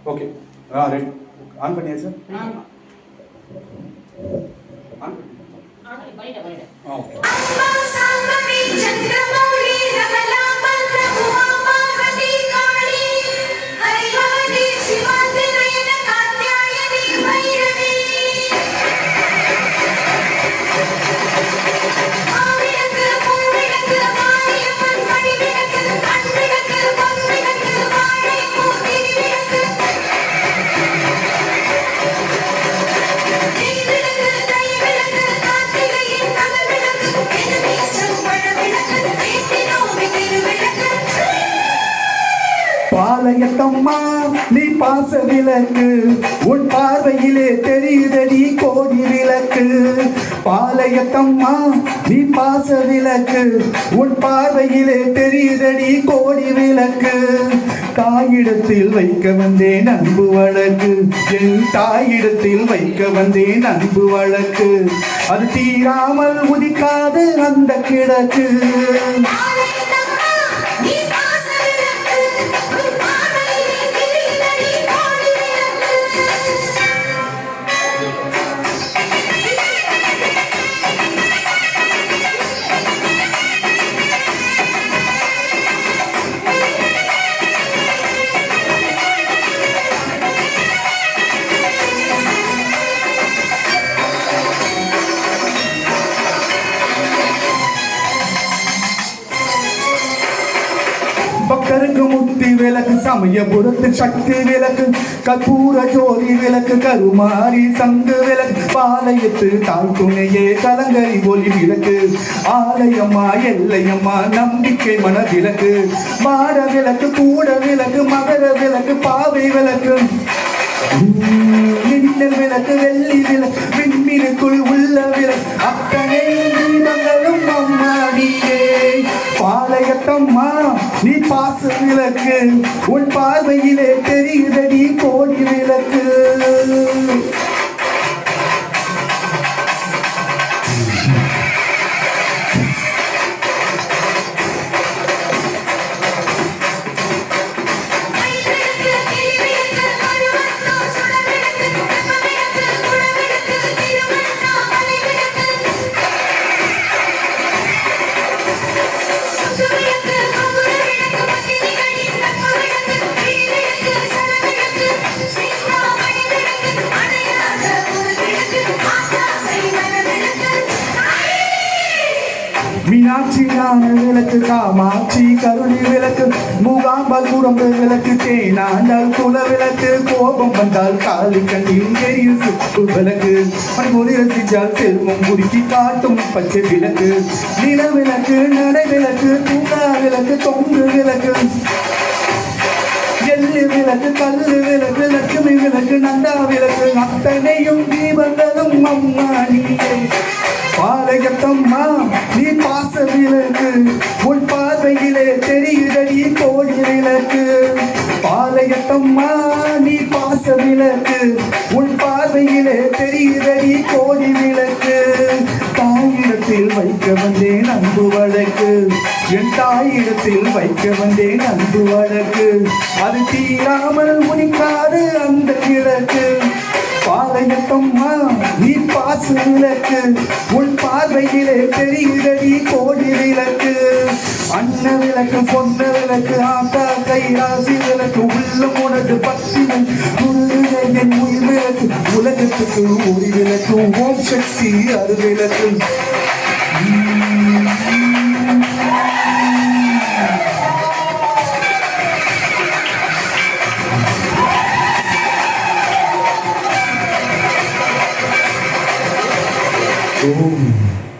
Okay right on பண்ணியா sir on பண்ணிட்டேன் okay Palayathamma நீ பாச விளக்கு உன் பார்வையிலே தெரியுதடி கோடி விளக்கு பாளையத்தம்மா நீ பாச விளக்கு உன் பார்வையிலே தெரியுதடி கோடி விளக்கு தாயிடத்தில் வைக்க வந்தேன் அன்பு வழக்கு என் தாயிடத்தில் வைக்க வந்தேன் அன்பு வழக்கு அது தீராமல் உதிக்காது அந்த கிழக்கு பக்கருக்கு முத்தி விளக்கு சமயபுரத்து சக்தி விளக்கு கற்பூர ஜோதி விளக்கு கருமாரி சங்கு விளக்கு பாளையத்து தாய் துணையே கலங்கரி ஒளி விளக்கு ஆலயம்மா எல்லையம்மா நம்பிக்கை மன விளக்கு மாட விளக்கு கூட விளக்கு மகர விளக்கு பாவை விளக்கு மின்னல் விளக்கு வெள்ளி விளக்கு விண்மீனுக்குள் உள்ள விளக்கு அத்தனை தீபங்களும் அம்மாடியே பாளையத்தம்மா நீ பாச விளக்கு உன் பார்வையிலே தெரியுதடி கோடி விளக்கு மீனாட்சி ஞான விளக்கு காமாட்சி கருணி விளக்கு மூகாம்பால் குரம்பு விளக்கு தேனாண்டால் குல விளக்கு கோபம் வந்தால் காலி கண்ணில் எரியும் சுப்பு விளக்கு மணிமொழி ரசிச்சால் செல்வம் குறுக்கி காட்டும் பச்சை விளக்கு நில விளக்கு நடை விளக்கு தூங்கா விளக்கு தொங்கு விளக்கு எள்ளு விளக்கு கல்லு விளக்கு லட்சுமி விளக்கு நந்தா விளக்கு அத்தனையும் தீபங்களும் அம்மா நீயே பாளையத்தம்மா நீ பாச விளக்கு உன் பார்வையிலே தெரியுதடி கோடி விளக்கு பாளையத்தம்மா நீ பாச விளக்கு உன் பார்வையிலே தெரியுதடி கோடி விளக்கு தாயிடத்தில் வைக்க வந்தேன் அன்பு வழக்கு என் தாயிடத்தில் வைக்க வந்தேன் அன்பு வழக்கு அது தீராமல் உனிக்காது அந்த கிழக்கு பாளையத்தம்மா நீ பாச விளக்கு உன் பார்வையிலே தெரியுதடி கோடி விளக்கு அன்ன விளக்கு பொன்ன விளக்கு ஆத்தா கைராசி விளக்கு உள்ள உனது பக்தி என் உயிர் விளக்கு உலகத்துக்கு ஒளி விளக்கு ஓம் சக்தி அரு விளக்கு Oh.